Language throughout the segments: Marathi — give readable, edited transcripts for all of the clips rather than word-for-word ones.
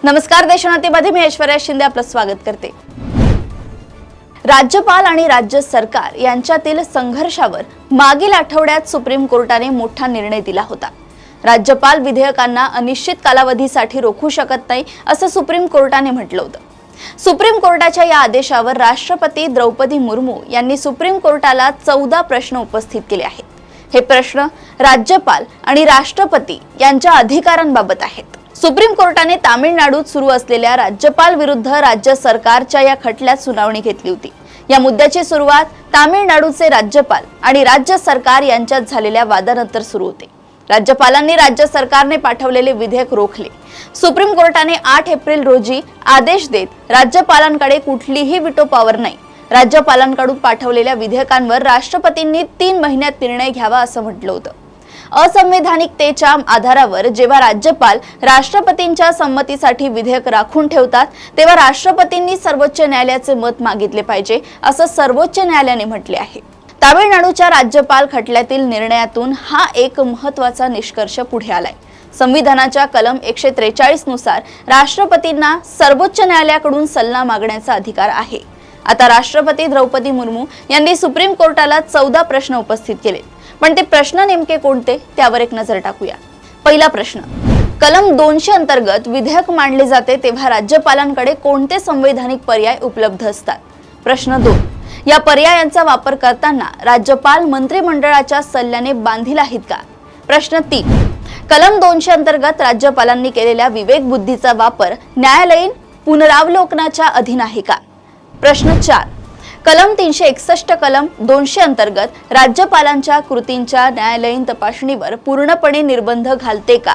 नमस्कार, देशोन्नतीमध्ये मी ऐश्वर्या शिंदे आपलं स्वागत करते। राज्यपाल आणि राज्य सरकार यांच्यातील संघर्षावर मागील आठवड्यात सुप्रीम कोर्टाने मोठा निर्णय दिला होता। राज्यपाल विधेयकांना अनिश्चित कालावधीसाठी रोखू शकत नाही असं सुप्रीम कोर्टाने म्हटलं होतं। सुप्रीम कोर्टाच्या या आदेशावर राष्ट्रपती द्रौपदी मुर्मू यांनी सुप्रीम कोर्टाला 14 प्रश्न उपस्थित केले आहेत। हे प्रश्न राज्यपाल आणि राष्ट्रपती यांच्या अधिकारांबाबत आहेत। सुप्रीम कोर्टाने तामिळनाडूत सुरू असलेल्या राज्यपाल विरुद्ध राज्य सरकारच्या या खटल्यात सुनावणी घेतली होती। या मुद्द्याची सुरुवात तामिळनाडूचे राज्यपाल आणि राज्य सरकार यांच्यात झालेल्या वादानंतर सुरू होते। राज्यपालांनी राज्य सरकारने पाठवलेले विधेयक रोखले। सुप्रीम कोर्टाने 8 एप्रिल रोजी आदेश देत राज्यपालांकडे कुठलीही विटो पॉवर नाही, राज्यपालांकडून पाठवलेल्या विधेयकांवर राष्ट्रपतींनी 3 महिन्यात निर्णय घ्यावा असं म्हटलं होतं। असंवैधानिकतेच्या आधारावर जेव्हा राज्यपाल राष्ट्रपतींच्या संमतीसाठी विधेयक राखून ठेवतात तेव्हा राष्ट्रपतींनी सर्वोच्च न्यायालयाचे मत मागितले पाहिजे असं सर्वोच्च न्यायालयाने म्हटले आहे। तामिळनाडूच्या राज्यपाल खटल्यातील निर्णयातून हा एक महत्त्वाचा निष्कर्ष पुढे आलाय। संविधानाच्या कलम 143 नुसार राष्ट्रपतींना सर्वोच्च न्यायालयाकडून सल्ला मागण्याचा अधिकार आहे। आता राष्ट्रपती द्रौपदी मुर्मू यांनी सुप्रीम कोर्टाला 14 प्रश्न उपस्थित केले, पण ते प्रश्न नेमके कोणते त्यावर एक नजर टाकूया। पहिला प्रश्न, कलम 200 अंतर्गत विधेयक मांडले जाते तेव्हा राज्यपालांकडे कोणते संवैधानिक पर्याय उपलब्ध असतात? प्रश्न 2, या पर्यायांचा वापर करताना राज्यपाल मंत्रिमंडळाच्या सल्ल्याने बांधील आहेत का? प्रश्न 3, कलम 200 अंतर्गत राज्यपालांनी केलेल्या विवेक बुद्धीचा वापर न्यायालयीन पुनरावलोकनाच्या अधीन आहे का? प्रश्न 4, कलम 361 कलम 200 अंतर्गत राज्यपालांच्या कृतींच्या न्यायालयीन तपासणीवर पूर्णपणे निर्बंध घालते का?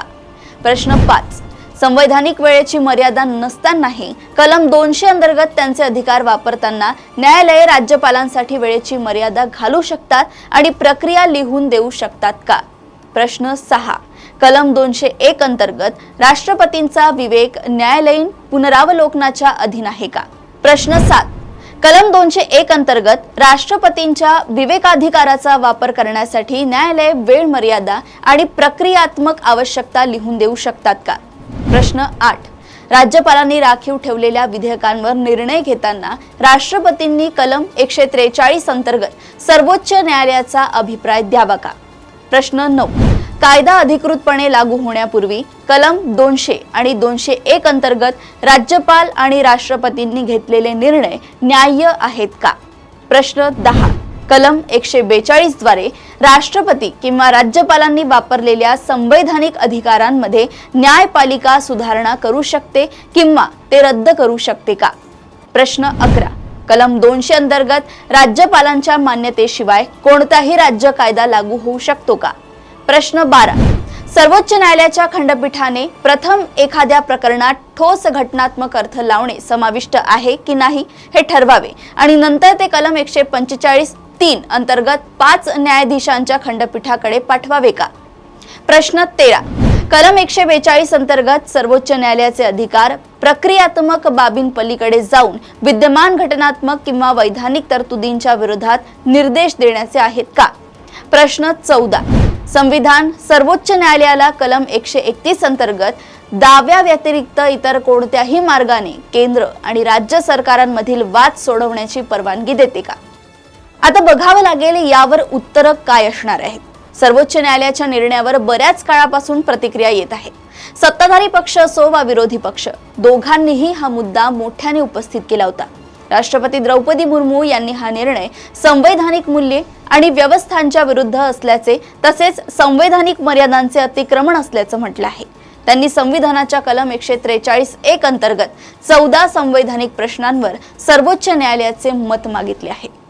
प्रश्न 5, संवैधानिक वेळेची मर्यादा नसतानाही कलम 200 अंतर्गत त्यांचे अधिकार वापरताना न्यायालये राज्यपालांसाठी वेळेची मर्यादा घालू शकतात आणि प्रक्रिया लिहून देऊ शकतात का? प्रश्न 6, कलम 201 अंतर्गत राष्ट्रपतींचा विवेक न्यायालयीन पुनरावलोकनाच्या अधीन आहे का? प्रश्न 7, कलम 201 अंतर्गत राष्ट्रपतींच्या विवेकाधिकाराचा वापर करण्यासाठी न्यायालय वेळ मर्यादा आणि प्रक्रियात्मक आवश्यकता लिहून देऊ शकतात का? प्रश्न 8, राज्यपालांनी राखीव ठेवलेल्या विधेयकांवर निर्णय घेताना राष्ट्रपतींनी कलम 143 अंतर्गत सर्वोच्च न्यायालयाचा अभिप्राय द्यावा का? प्रश्न 9, कायदा अधिकृतपणे लागू होण्यापूर्वी कलम 200 आणि 201 अंतर्गत राज्यपाल आणि राष्ट्रपतींनी घेतलेले निर्णय न्याय्य आहेत का? प्रश्न 10, कलम 142 द्वारे राष्ट्रपती किंवा राज्यपालांनी वापरलेल्या संवैधानिक अधिकारांमध्ये न्यायपालिका सुधारणा करू शकते किंवा ते रद्द करू शकते का? प्रश्न 11, कलम 200 अंतर्गत राज्यपालांच्या मान्यतेशिवाय कोणताही राज्य कायदा लागू होऊ शकतो का? प्रश्न 12, सर्वोच्च न्यायालयाच्या खंडपीठाने प्रथम एखाद्या प्रकरणात ठोस घटनात्मक अर्थ लावणे समाविष्ट आहे की नाही हे ठरवावे आणि नंतर ते कलम 145(3) अंतर्गत 5 न्यायाधीशांच्या खंडपीठाकडे पाठवावे का? प्रश्न 13, कलम 142 अंतर्गत सर्वोच्च न्यायालयाचे अधिकार प्रक्रियात्मक बाबींपलीकडे जाऊन विद्यमान घटनात्मक किंवा वैधानिक तरतुदींच्या विरोधात निर्देश देण्याचे आहेत का? प्रश्न 14, संविधान सर्वोच्च न्यायालयाला कलम 131 अंतर्गत दाव्या व्यतिरिक्त इतर कोणत्याही मार्गाने केंद्र आणि राज्य सरकारांमधील वाद सोडवण्याची परवानगी देते का? आता बघावं लागेल यावर उत्तर काय असणार आहेत। सर्वोच्च न्यायालयाच्या निर्णयावर बऱ्याच काळापासून प्रतिक्रिया येत आहेत। सत्ताधारी पक्ष असो वा विरोधी पक्ष, दोघांनीही हा मुद्दा मोठ्याने उपस्थित केला होता। राष्ट्रपती द्रौपदी मुर्मू यांनी हा निर्णय संवैधानिक मूल्ये आणि व्यवस्थांच्या विरुद्ध असल्याचे तसेच संवैधानिक मर्यादांचे अतिक्रमण असल्याचं म्हटलं आहे। त्यांनी संविधानाच्या कलम 143(1) अंतर्गत 14 संवैधानिक प्रश्नांवर सर्वोच्च न्यायालयाचे मत मागितले आहे।